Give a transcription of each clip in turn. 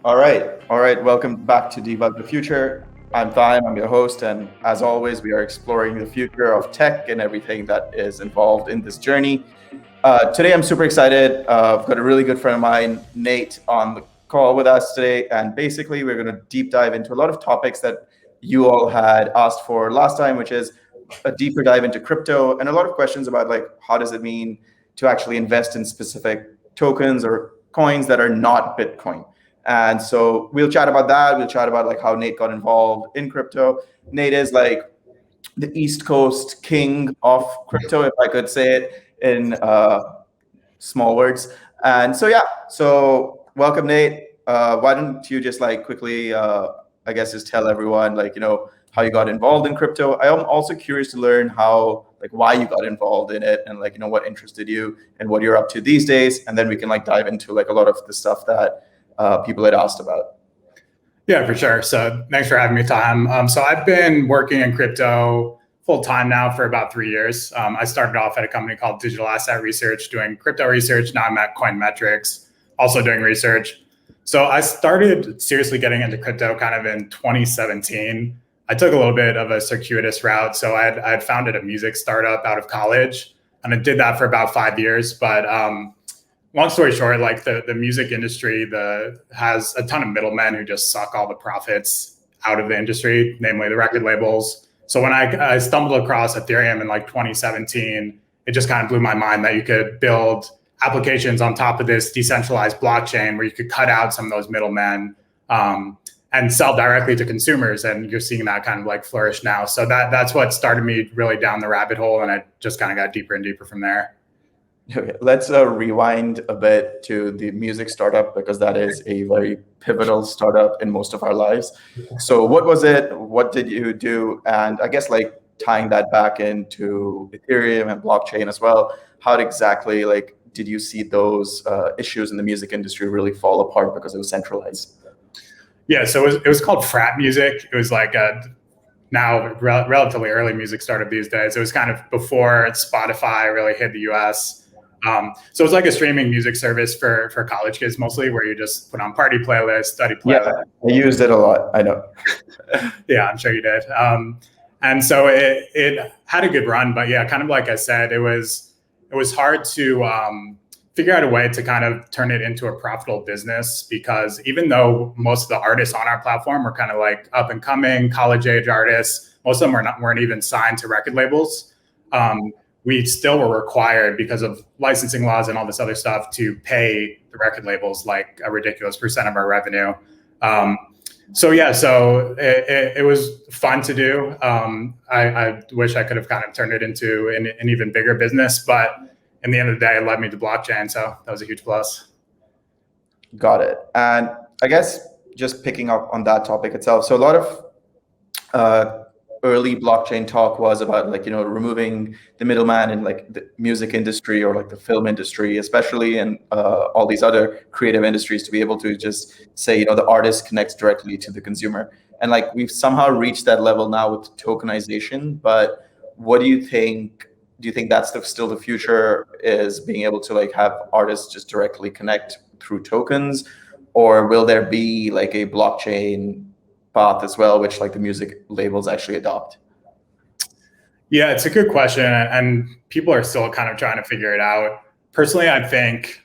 All right. All right. Welcome back to Debug the Future. I'm Tahem, I'm your host, and as always, we are exploring the future of tech and everything that is involved in this journey. Today, I'm super excited. I've got a really good friend of mine, Nate, on the call with us today, and basically, we're going to deep dive into a lot of topics that you all had asked for last time, which is a deeper dive into crypto and a lot of questions about like how does it mean to actually invest in specific tokens or coins that are not Bitcoin. And so we'll chat about that. We'll chat about like how Nate got involved in crypto. Nate is like the East Coast king of crypto, if I could say it in small words. And so, yeah, so welcome, Nate. Why don't you just like quickly, I guess, just tell everyone like, how you got involved in crypto. I am also curious to learn how, like, why you got involved in it and like, what interested you and what you're up to these days. And then we can like dive into like a lot of the stuff that people had asked about. Yeah, for sure. So thanks for having me, Tom. So I've been working in crypto full time now for about 3 years. I started off at a company called Digital Asset Research doing crypto research. Now I'm at Coinmetrics, also doing research. So I started seriously getting into crypto kind of in 2017. I took a little bit of a circuitous route. So I had founded a music startup out of college, and I did that for about 5 years. But long story short, like the music industry has a ton of middlemen who just suck all the profits out of the industry, namely the record labels. So when I stumbled across Ethereum in like 2017, it just kind of blew my mind that you could build applications on top of this decentralized blockchain where you could cut out some of those middlemen and sell directly to consumers. And you're seeing that kind of like flourish now. So that's what started me really down the rabbit hole. And I just kind of got deeper and deeper from there. Okay, let's rewind a bit to the music startup because that is a very pivotal startup in most of our lives. So what was it? What did you do? And I guess like tying that back into Ethereum and blockchain as well, how exactly like did you see those issues in the music industry really fall apart because it was centralized? Yeah, so it was called frat music. It was like a now relatively early music startup these days. It was kind of before Spotify really hit the US. So it's like a streaming music service for college kids mostly, where you just put on party playlists, study playlists. Yeah, I used it a lot. I know. Yeah, I'm sure you did. And so it had a good run, but yeah, kind of like I said, it was hard to figure out a way to kind of turn it into a profitable business, because even though most of the artists on our platform were kind of like up and coming college age artists, most of them weren't even signed to record labels. We still were required, because of licensing laws and all this other stuff, to pay the record labels like a ridiculous percent of our revenue. So it was fun to do. I wish I could have kind of turned it into an even bigger business, but in the end of the day, it led me to blockchain. So that was a huge plus. Got it. And I guess just picking up on that topic itself. So a lot of early blockchain talk was about like, removing the middleman in like the music industry or like the film industry, especially, and all these other creative industries, to be able to just say, the artist connects directly to the consumer. And like we've somehow reached that level now with tokenization. But what do you think? Do you think that's still the future, is being able to like have artists just directly connect through tokens? Or will there be like a blockchain path as well, which like the music labels actually adopt? Yeah, it's a good question, and people are still kind of trying to figure it out. Personally, I think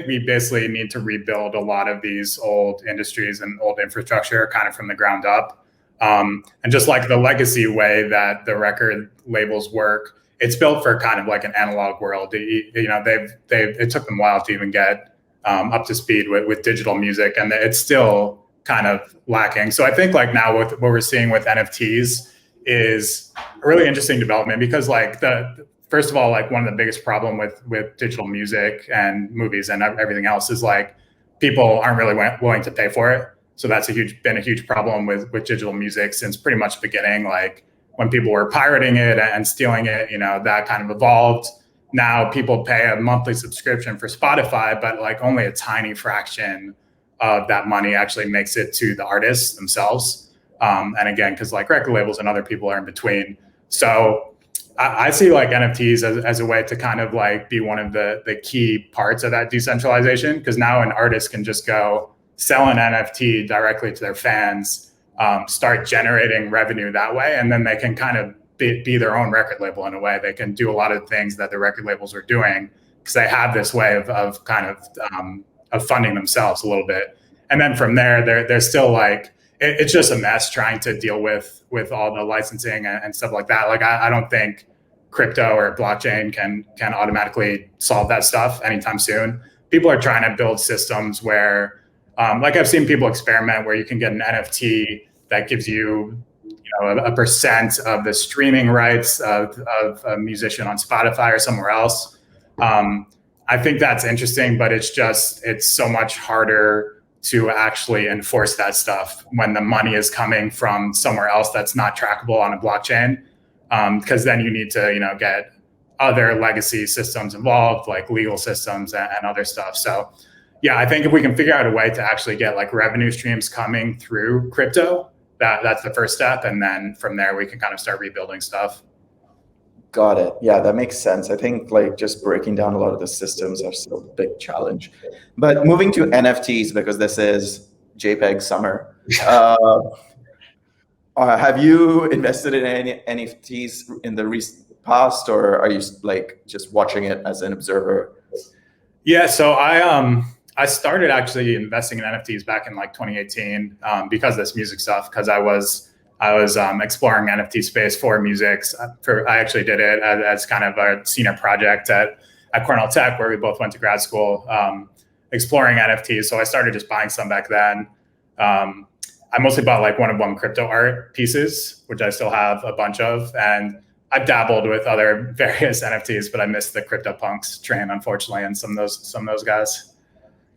we basically need to rebuild a lot of these old industries and old infrastructure kind of from the ground up. And just like the legacy way that the record labels work, it's built for kind of like an analog world. It took them a while to even get up to speed with digital music, and it's still kind of lacking. So I think like now with what we're seeing with NFTs is a really interesting development, because like first of all, like one of the biggest problem with digital music and movies and everything else is like people aren't really willing to pay for it. So that's been a huge problem with digital music since pretty much the beginning. Like when people were pirating it and stealing it, that kind of evolved. Now people pay a monthly subscription for Spotify, but like only a tiny fraction of that money actually makes it to the artists themselves. And again, because like record labels and other people are in between. So I see like NFTs as a way to kind of like be one of the key parts of that decentralization, because now an artist can just go sell an NFT directly to their fans, start generating revenue that way, and then they can kind of be their own record label in a way. They can do a lot of things that the record labels are doing because they have this way of kind of funding themselves a little bit. And then from there, they're still like, it's just a mess trying to deal with all the licensing and stuff like that. Like I don't think crypto or blockchain can automatically solve that stuff anytime soon. People are trying to build systems where, like I've seen people experiment where you can get an NFT that gives you, a percent of the streaming rights of a musician on Spotify or somewhere else. I think that's interesting, but it's so much harder to actually enforce that stuff when the money is coming from somewhere else that's not trackable on a blockchain. Because then you need to, get other legacy systems involved, like legal systems and other stuff. So yeah, I think if we can figure out a way to actually get like revenue streams coming through crypto, that's the first step. And then from there, we can kind of start rebuilding stuff. Got it. Yeah, that makes sense. I think like just breaking down a lot of the systems are still a big challenge. But moving to NFTs, because this is JPEG summer. Have you invested in any NFTs in the recent past, or are you like just watching it as an observer? Yeah, so I started actually investing in NFTs back in like 2018 because of this music stuff, because I was exploring NFT space for music. I actually did it as kind of a senior project at Cornell Tech, where we both went to grad school, exploring NFTs. So I started just buying some back then. I mostly bought like one-of-one crypto art pieces, which I still have a bunch of. And I've dabbled with other various NFTs, but I missed the CryptoPunks train, unfortunately, and some of those guys.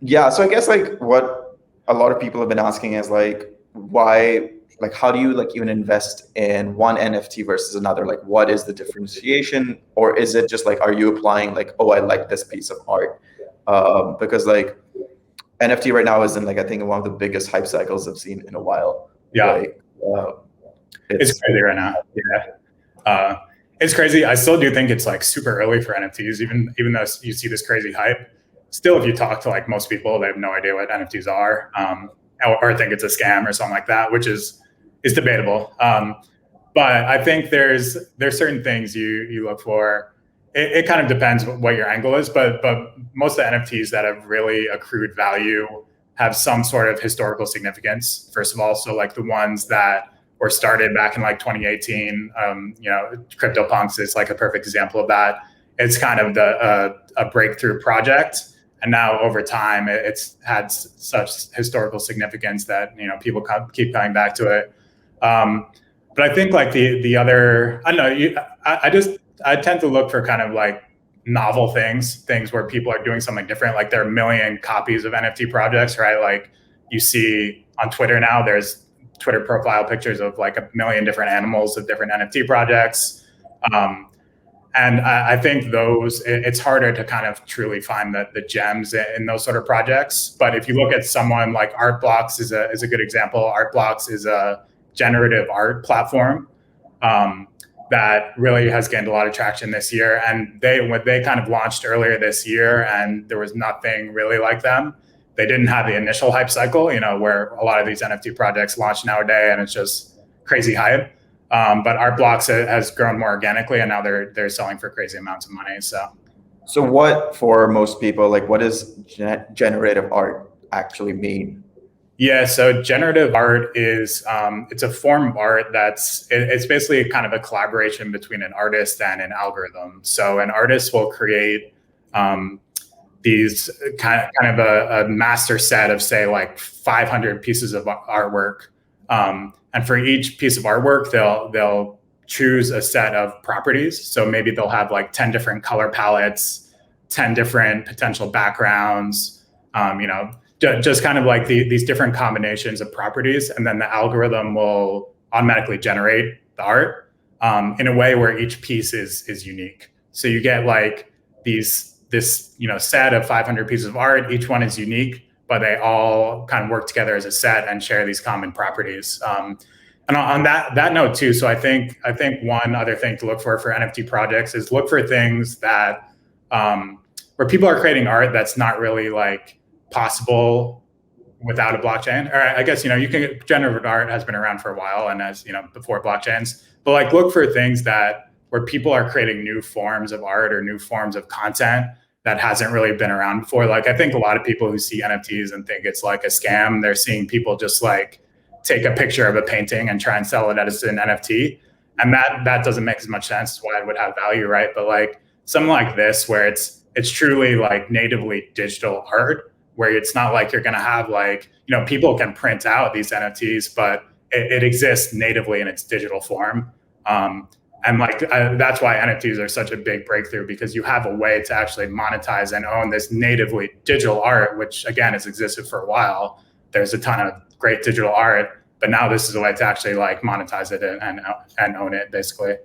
Yeah, so I guess like what a lot of people have been asking is like, why, like, how do you like even invest in one NFT versus another? Like, what is the differentiation? Or is it just like, are you applying like, oh, I like this piece of art? Because like NFT right now is in like, I think one of the biggest hype cycles I've seen in a while. Yeah. Like, it's crazy right now. Yeah. It's crazy. I still do think it's like super early for NFTs, even though you see this crazy hype. Still, if you talk to like most people, they have no idea what NFTs are, or think it's a scam or something like that, which is debatable. But I think there's certain things you look for. It kind of depends what your angle is, but most of the NFTs that have really accrued value have some sort of historical significance, first of all. So like the ones that were started back in like 2018, CryptoPunks is like a perfect example of that. It's kind of a breakthrough project. And now over time, it's had such historical significance that, people keep coming back to it. But I think like the other, I don't know, I tend to look for kind of like novel things where people are doing something different. Like there are a million copies of NFT projects, right? Like you see on Twitter now, there's Twitter profile pictures of like a million different animals of different NFT projects. And I think it's harder to kind of truly find the gems in those sort of projects. But if you look at someone like Artblocks is a good example. Artblocks is a generative art platform that really has gained a lot of traction this year. And when they kind of launched earlier this year, and there was nothing really like them. They didn't have the initial hype cycle, where a lot of these NFT projects launch nowadays, and it's just crazy hype. But Artblocks has grown more organically, and now they're selling for crazy amounts of money. So what, for most people, like what does generative art actually mean? Yeah, so generative art is it's a form of art it's basically kind of a collaboration between an artist and an algorithm. So an artist will create these kind of a master set of, say, like 500 pieces of artwork. And for each piece of artwork, they'll choose a set of properties. So maybe they'll have like 10 different color palettes, 10 different potential backgrounds, just kind of like these different combinations of properties. And then the algorithm will automatically generate the art in a way where each piece is unique. So you get like this set of 500 pieces of art. Each one is unique, but they all kind of work together as a set and share these common properties. And on that note too, so I think one other thing to look for NFT projects is look for things that where people are creating art that's not really like possible without a blockchain. Or I guess, you can, generative art has been around for a while, and as before blockchains, but like look for things that where people are creating new forms of art or new forms of content that hasn't really been around before. Like I think a lot of people who see NFTs and think it's like a scam, they're seeing people just like take a picture of a painting and try and sell it as an NFT. And that doesn't make as much sense why it would have value, right? But like something like this, where it's truly like natively digital art, where it's not like you're going to have like, people can print out these NFTs, but it exists natively in its digital form. And like, that's why NFTs are such a big breakthrough, because you have a way to actually monetize and own this natively digital art, which again has existed for a while. There's a ton of great digital art, but now this is a way to actually like monetize it and own it basically.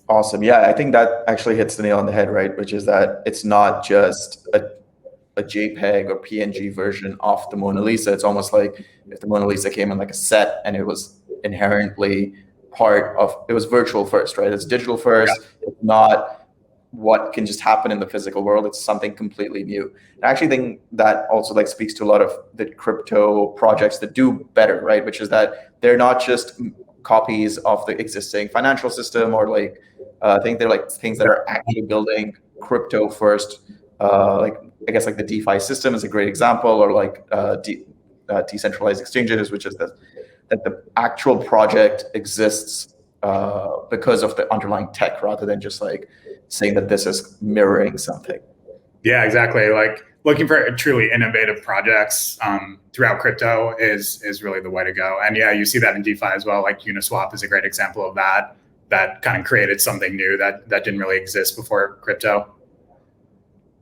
Awesome. Yeah, I think that actually hits the nail on the head, right? Which is that it's not just a JPEG or PNG version of the Mona Lisa. It's almost like if the Mona Lisa came in like a set and it was inherently it was virtual first, right? It's digital first. Yeah. It's not what can just happen in the physical world. It's something completely new. And I actually think that also like speaks to a lot of the crypto projects that do better, right? Which is that they're not just copies of the existing financial system, or like I think they're like things that are actually building crypto first. Like I guess like the DeFi system is a great example, or like decentralized exchanges, which is that the actual project exists because of the underlying tech, rather than just like saying that this is mirroring something. Yeah, exactly. Like looking for truly innovative projects throughout crypto is really the way to go. And yeah, you see that in DeFi as well. Like Uniswap is a great example of that kind of created something new that didn't really exist before crypto.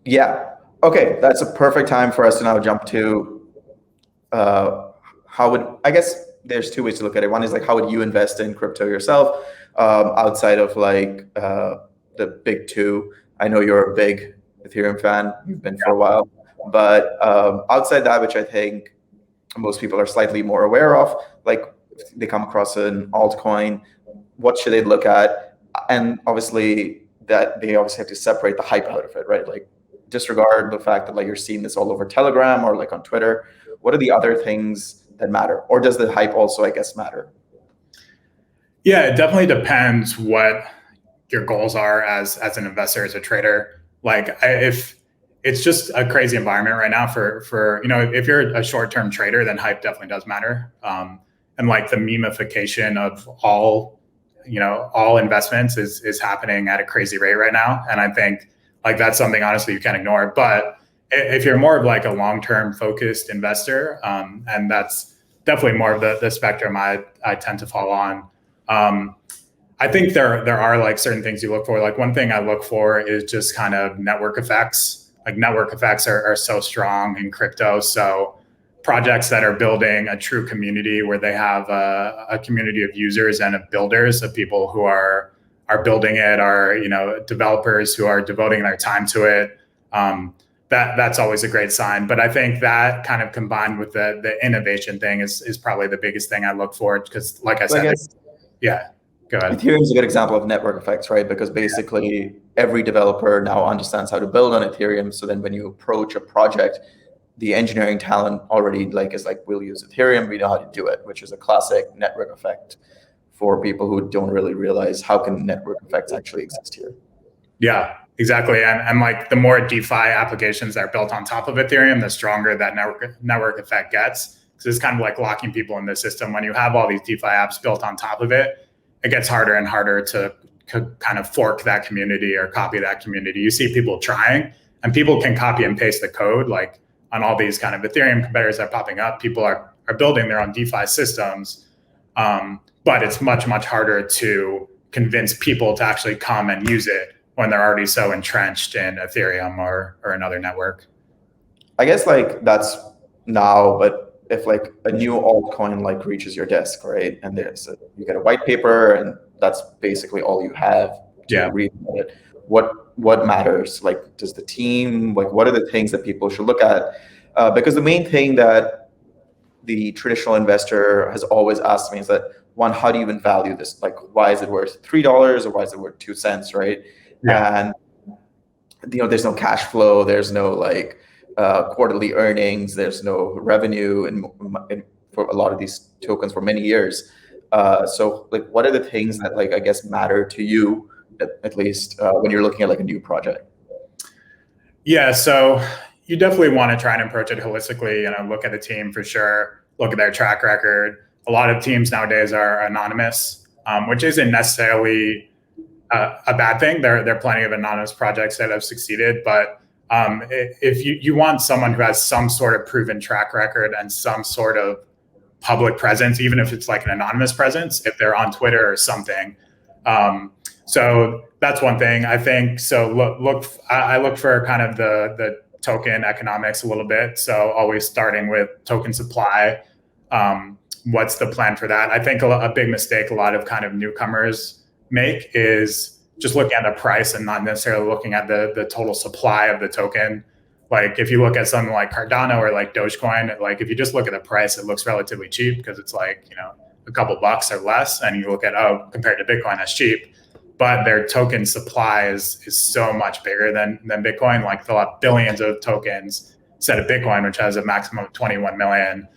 Yeah. Okay, that's a perfect time for us to now jump to I guess there's two ways to look at it. One is like, how would you invest in crypto yourself outside of like the big two? I know you're a big Ethereum fan. You've been for a while. But outside that, which I think most people are slightly more aware of, like if they come across an altcoin, what should they look at? And obviously that they obviously have to separate the hype out of it, right? Like disregard the fact that like you're seeing this all over Telegram or like on Twitter. What are the other things that matter? Or does the hype also, I guess, matter? Yeah, it definitely depends what your goals are as an investor, as a trader. Like if it's just a crazy environment right now for if you're a short-term trader, then hype definitely does matter. And like the memification of all investments is happening at a crazy rate right now. And I think like that's something honestly you can't ignore. But if you're more of like a long-term focused investor, and that's definitely more of the spectrum I tend to fall on. I think there are like certain things you look for. Like one thing I look for is just kind of network effects. Like network effects are so strong in crypto. So projects that are building a true community where they have a community of users and of builders, of people who are building it, are developers who are devoting their time to it. That's always a great sign. But I think that kind of combined with the innovation thing is probably the biggest thing I look for, because like I said, yeah, go ahead. Ethereum is a good example of network effects, right? Because basically every developer now understands how to build on Ethereum. So then when you approach a project, the engineering talent already is like, we'll use Ethereum, we know how to do it, which is a classic network effect for people who don't really realize how can network effects actually exist here. Yeah, exactly. And like the more DeFi applications that are built on top of Ethereum, the stronger that network effect gets. So it's kind of like locking people in the system. When you have all these DeFi apps built on top of it, it gets harder and harder to kind of fork that community or copy that community. You see people trying, and people can copy and paste the code. Like on all these kind of Ethereum competitors that are popping up, people are building their own DeFi systems. But it's much, much harder to convince people to actually come and use it when they're already so entrenched in Ethereum or another network. I guess like that's now, but if like a new altcoin like reaches your desk, right, and you get a white paper and that's basically all you have to read about it, what matters? Like, does the team, like, what are the things that people should look at? Because the main thing that the traditional investor has always asked me is that, one, how do you even value this? Like, why is it worth $3 or why is it worth 2 cents, right? Yeah. And there's no cash flow, there's no like quarterly earnings. There's no revenue for a lot of these tokens for many years. So like, what are the things that like, I guess, matter to you at least when you're looking at like a new project? Yeah, so you definitely want to try and approach it holistically. Look at the team for sure. Look at their track record. A lot of teams nowadays are anonymous, which isn't necessarily a bad thing. There are plenty of anonymous projects that have succeeded, but if you want someone who has some sort of proven track record and some sort of public presence, even if it's like an anonymous presence, if they're on Twitter or something. So that's one thing I think. So I look for kind of the token economics a little bit. So always starting with token supply. What's the plan for that? I think a big mistake a lot of kind of newcomers make is just looking at the price and not necessarily looking at the total supply of the token. Like if you look at something like Cardano or like Dogecoin, like if you just look at the price, it looks relatively cheap because it's like, a couple bucks or less. And you look at, compared to Bitcoin, that's cheap. But their token supply is so much bigger than Bitcoin. Like they'll have billions of tokens instead of Bitcoin, which has a maximum of 21 million.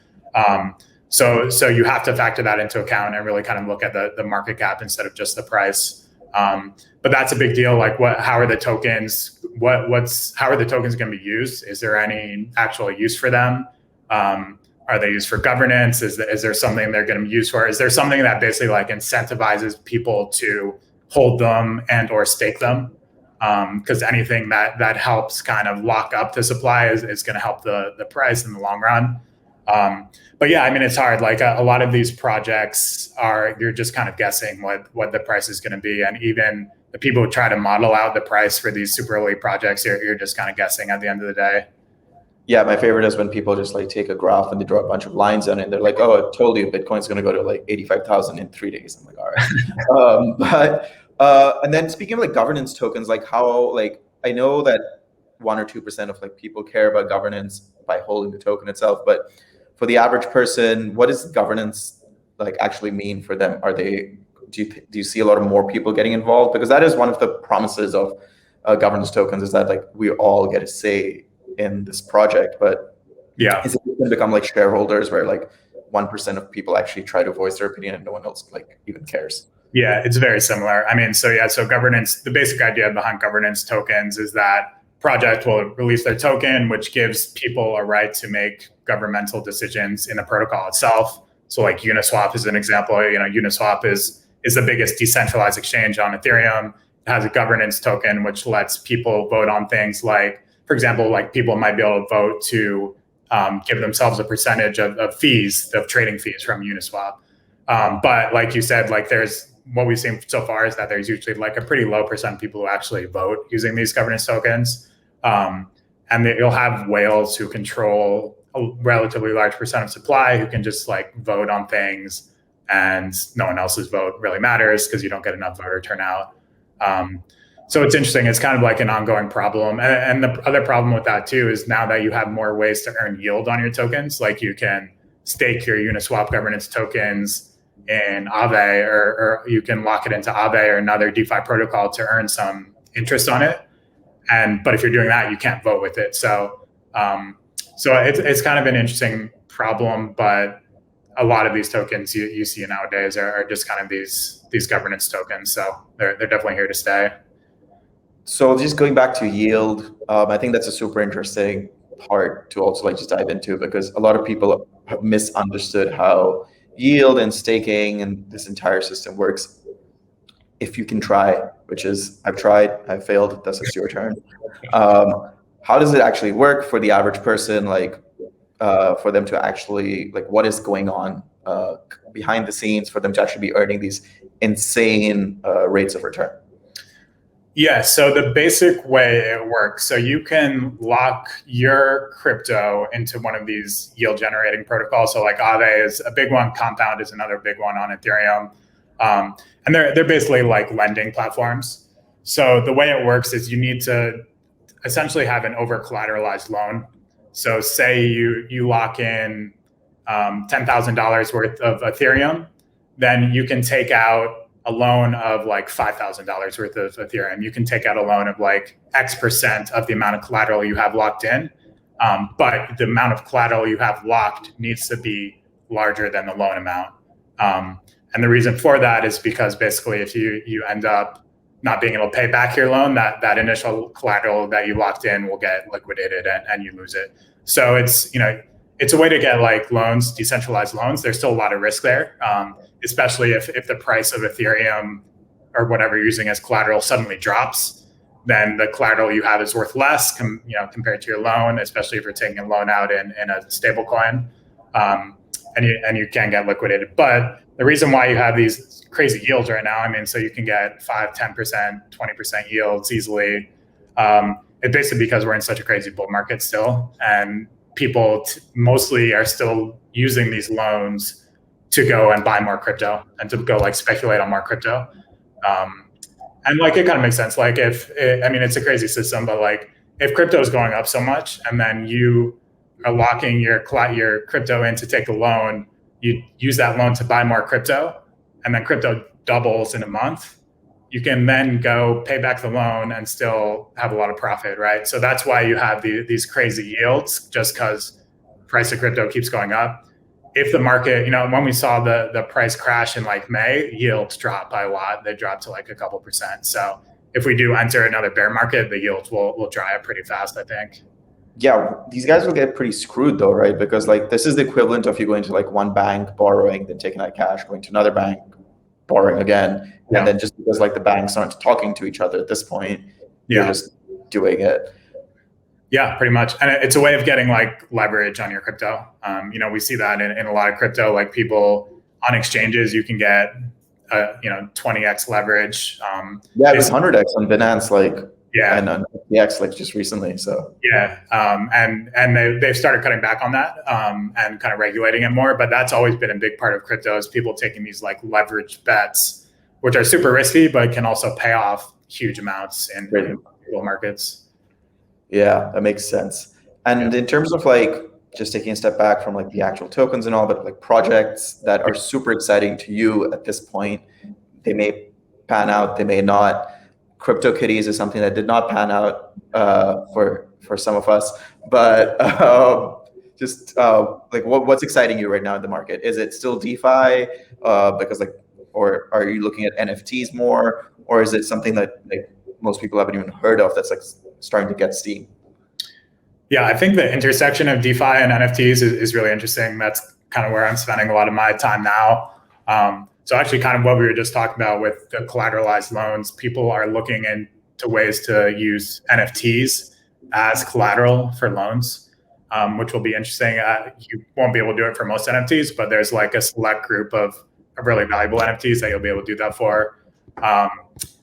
So you have to factor that into account and really kind of look at the market cap instead of just the price. But that's a big deal. Like how are the tokens? How are the tokens going to be used? Is there any actual use for them? Are they used for governance? Is there something they're going to be used for? Is there something that basically like incentivizes people to hold them and or stake them? Because anything that helps kind of lock up the supply is going to help the price in the long run. But yeah, I mean, it's hard. Like a lot of these projects you're just kind of guessing what the price is going to be. And even the people who try to model out the price for these super early projects, you're just kind of guessing at the end of the day. Yeah, my favorite is when people just like take a graph and they draw a bunch of lines on it. And they're like, "Oh, I told you Bitcoin's going to go to like 85,000 in 3 days." I'm like, all right. And then speaking of like governance tokens, like how, like, I know that 1 or 2% of like people care about governance by holding the token itself, but for the average person, what does governance like actually mean for them? Do you see a lot of more people getting involved? Because that is one of the promises of governance tokens, is that like we all get a say in this project. But yeah, is it going to become like shareholders where like 1% of people actually try to voice their opinion and no one else like even cares? Yeah, it's very similar. I mean, so governance, the basic idea behind governance tokens is that project will release their token, which gives people a right to make governmental decisions in the protocol itself. So like Uniswap is an example. Uniswap is the biggest decentralized exchange on Ethereum. It has a governance token, which lets people vote on things like, for example, like people might be able to vote to give themselves a percentage of trading fees from Uniswap. But like you said, like what we've seen so far is that there's usually like a pretty low percent of people who actually vote using these governance tokens. And you'll have whales who control a relatively large percent of supply who can just like vote on things and no one else's vote really matters because you don't get enough voter turnout. So it's interesting. It's kind of like an ongoing problem. And the other problem with that too is now that you have more ways to earn yield on your tokens, like you can stake your Uniswap governance tokens in Aave, or you can lock it into Aave or another DeFi protocol to earn some interest on it. But if you're doing that, you can't vote with it. So it's kind of an interesting problem. But a lot of these tokens you see nowadays are just kind of these governance tokens. So they're definitely here to stay. So just going back to yield, I think that's a super interesting part to also like just dive into, because a lot of people have misunderstood how yield and staking and this entire system works. If you can try, which is I've tried, I've failed, thus it's your turn. How does it actually work for the average person? Like for them to actually, like, what is going on behind the scenes for them to actually be earning these insane rates of return? Yeah, so the basic way it works, so you can lock your crypto into one of these yield generating protocols. So like Aave is a big one, Compound is another big one on Ethereum. And they're basically like lending platforms. So the way it works is you need to essentially have an over collateralized loan. So say you lock in $10,000 worth of Ethereum, then you can take out a loan of like $5,000 worth of Ethereum. You can take out a loan of like X% of the amount of collateral you have locked in. But the amount of collateral you have locked needs to be larger than the loan amount. And the reason for that is because basically if you end up not being able to pay back your loan, that initial collateral that you locked in will get liquidated and you lose it. So it's a way to get like loans, decentralized loans. There's still a lot of risk there, especially if the price of Ethereum or whatever you're using as collateral suddenly drops, then the collateral you have is worth less compared to your loan, especially if you're taking a loan out in a stable coin, and you can get liquidated. But the reason why you have these crazy yields right now, so you can get 5, 10%, 20% yields easily. It's basically because we're in such a crazy bull market still, and people mostly are still using these loans to go and buy more crypto and to go like speculate on more crypto. And like it kind of makes sense. Like it's a crazy system, but like if crypto is going up so much and then you are locking your crypto in to take a loan, you use that loan to buy more crypto, and then crypto doubles in a month, you can then go pay back the loan and still have a lot of profit, right? So that's why you have these crazy yields, just because price of crypto keeps going up. If the market, when we saw the price crash in like May, yields dropped by a lot. They dropped to like a couple percent. So if we do enter another bear market, the yields will dry up pretty fast, I think. Yeah, these guys will get pretty screwed though, right? Because like this is the equivalent of you going to like one bank, borrowing, then taking out cash, going to another bank, borrowing again. Yeah. And then just because like the banks aren't talking to each other at this point, you're just doing it. Yeah, pretty much. And it's a way of getting like leverage on your crypto. We see that in a lot of crypto, like people on exchanges, you can get 20x leverage. It was 100x on Binance, and on FTX like just recently. So and they've started cutting back on that and kind of regulating it more. But that's always been a big part of crypto, is people taking these like leveraged bets, which are super risky, but can also pay off huge amounts in bull markets. Yeah, that makes sense. And in terms of like just taking a step back from like the actual tokens and all, but like projects that are super exciting to you at this point, they may pan out, they may not. CryptoKitties is something that did not pan out for some of us, but what's exciting you right now in the market? Is it still DeFi? Or are you looking at NFTs more, or is it something that like most people haven't even heard of that's like starting to get steam? Yeah, I think the intersection of DeFi and NFTs is really interesting. That's kind of where I'm spending a lot of my time now. So actually kind of what we were just talking about with the collateralized loans, people are looking into ways to use NFTs as collateral for loans, which will be interesting. You won't be able to do it for most NFTs, but there's like a select group of really valuable NFTs that you'll be able to do that for.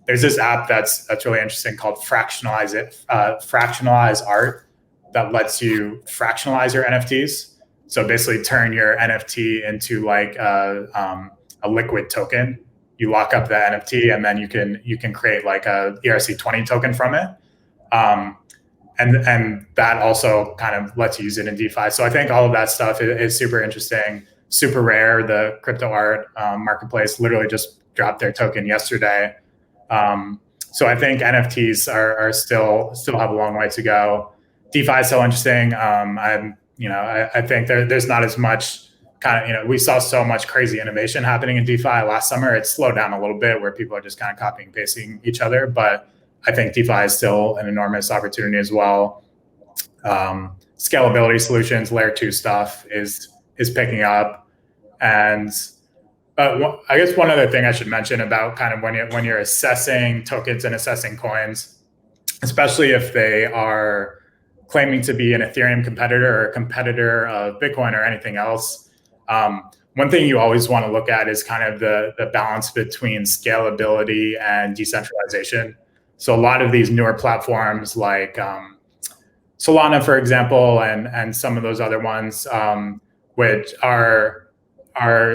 There's this app that's really interesting called Fractionalize Art, that lets you fractionalize your NFTs. So basically turn your NFT into like a liquid token. You lock up the NFT and then you can create like a ERC20 token from it. And that also kind of lets you use it in DeFi. So I think all of that stuff is super interesting, super rare. The crypto art marketplace literally just dropped their token yesterday. So I think NFTs are still have a long way to go. DeFi is so interesting. I think there's not as much we saw so much crazy innovation happening in DeFi last summer. It slowed down a little bit where people are just kind of copying and pasting each other. But I think DeFi is still an enormous opportunity as well. Scalability solutions, layer 2 stuff is picking up. And I guess one other thing I should mention about kind of when you're assessing tokens and assessing coins, especially if they are claiming to be an Ethereum competitor or a competitor of Bitcoin or anything else, one thing you always want to look at is kind of the balance between scalability and decentralization. So a lot of these newer platforms like Solana, for example, and some of those other ones, which are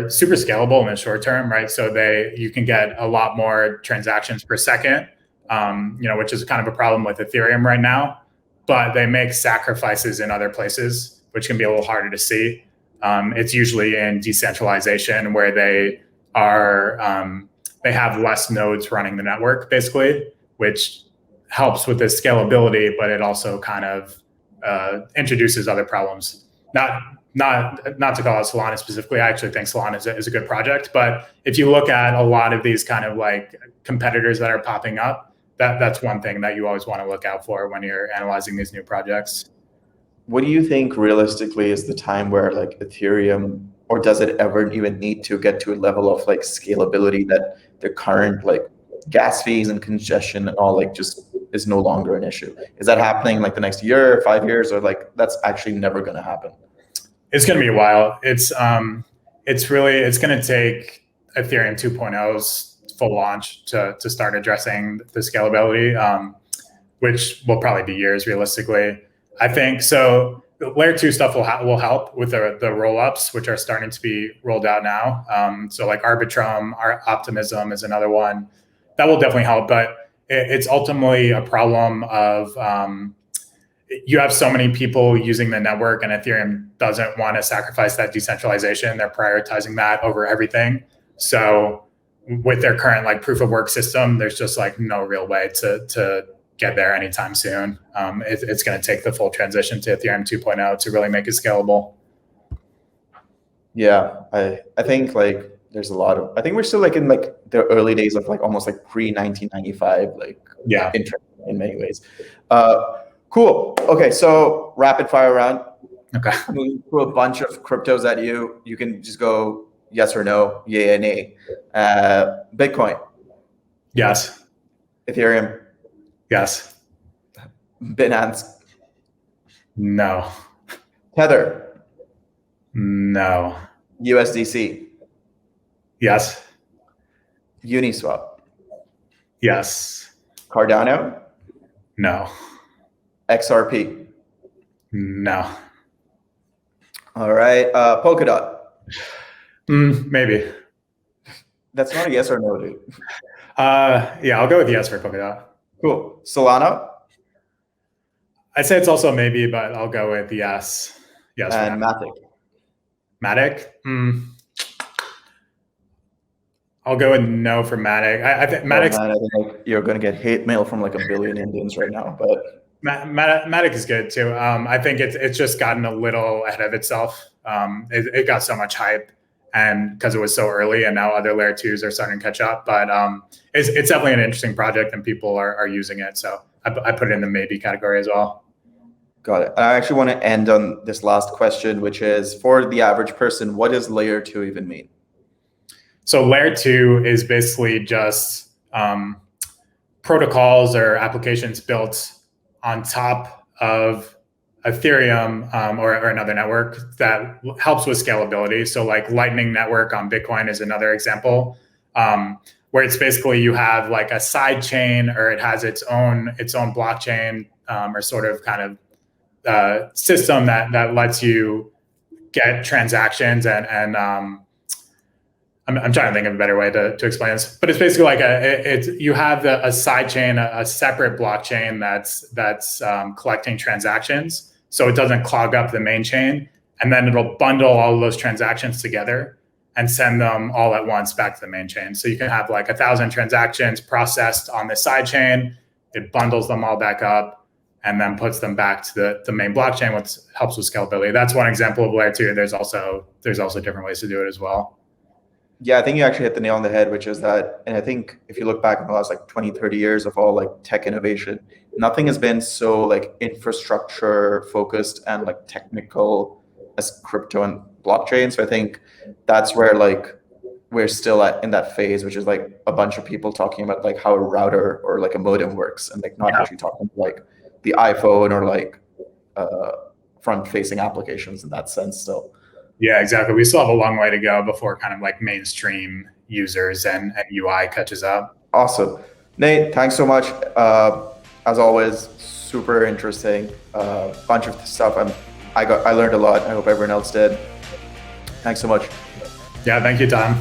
super scalable in the short term, right? So you can get a lot more transactions per second, which is kind of a problem with Ethereum right now. But they make sacrifices in other places, which can be a little harder to see. It's usually in decentralization where they have less nodes running the network, basically, which helps with the scalability, but it also kind of introduces other problems. Not to call out Solana specifically. I actually think Solana is a good project, but if you look at a lot of these kind of like competitors that are popping up, that's one thing that you always want to look out for when you're analyzing these new projects. What do you think realistically is the time where like Ethereum, or does it ever even need to get to a level of like scalability that the current like gas fees and congestion and all like just is no longer an issue? Is that happening like the next year, 5 years, or like that's actually never going to happen? It's going to be a while. It's going to take Ethereum 2.0's full launch to start addressing the scalability, which will probably be years realistically. I think so. Layer 2 stuff will help with the roll-ups, which are starting to be rolled out now. So like Arbitrum, Optimism is another one that will definitely help, but it's ultimately a problem of you have so many people using the network, and Ethereum doesn't want to sacrifice that decentralization. They're prioritizing that over everything. So with their current like proof of work system, there's just like no real way to get there anytime soon. It's going to take the full transition to Ethereum 2.0 to really make it scalable. Yeah, I think like there's a lot of, I think we're still like in like the early days of like almost like pre-1995, like in many ways. Cool. Okay, so rapid fire round. Okay. I'm going to throw a bunch of cryptos at you. You can just go yes or no, yay and nay. Bitcoin. Yes. Ethereum. Yes. Binance. No. Tether. No. USDC. Yes. Uniswap. Yes. Cardano. No. XRP. No. All right. Polkadot. Maybe. That's not a yes or no, dude. Yeah, I'll go with yes for Polkadot. Cool. Solana. I'd say it's also maybe, but I'll go with yes. Yes. And Matic. Matic? I'll go with no for Matic. I think Matic. I think like you're going to get hate mail from like a billion Indians right now, but Matic is good too. I think it's just gotten a little ahead of itself. It got so much hype, and because it was so early, and now other layer 2s are starting to catch up. But it's definitely an interesting project, and people are using it. So I put it in the maybe category as well. Got it. I actually want to end on this last question, which is for the average person, what does layer 2 even mean? So layer 2 is basically just protocols or applications built on top of Ethereum or another network that helps with scalability. So like Lightning Network on Bitcoin is another example, where it's basically you have like a side chain, or it has its own blockchain or sort of kind of system that lets you get transactions and I'm trying to think of a better way to explain this, but it's basically like you have a side chain, a separate blockchain that's collecting transactions, so it doesn't clog up the main chain, and then it'll bundle all of those transactions together and send them all at once back to the main chain. So you can have like 1,000 transactions processed on the side chain, it bundles them all back up, and then puts them back to the main blockchain, which helps with scalability. That's one example of layer 2. There's also different ways to do it as well. Yeah, I think you actually hit the nail on the head, which is that, and I think if you look back in the last like 20, 30 years of all like tech innovation, nothing has been so like infrastructure focused and like technical as crypto and blockchain. So I think that's where like we're still in that phase, which is like a bunch of people talking about like how a router or like a modem works, and like not actually talking like the iPhone or like front facing applications in that sense still. Yeah, exactly. We still have a long way to go before kind of like mainstream users and UI catches up. Awesome. Nate, thanks so much. As always, super interesting. Bunch of stuff. I learned a lot. I hope everyone else did. Thanks so much. Yeah, thank you, Tom.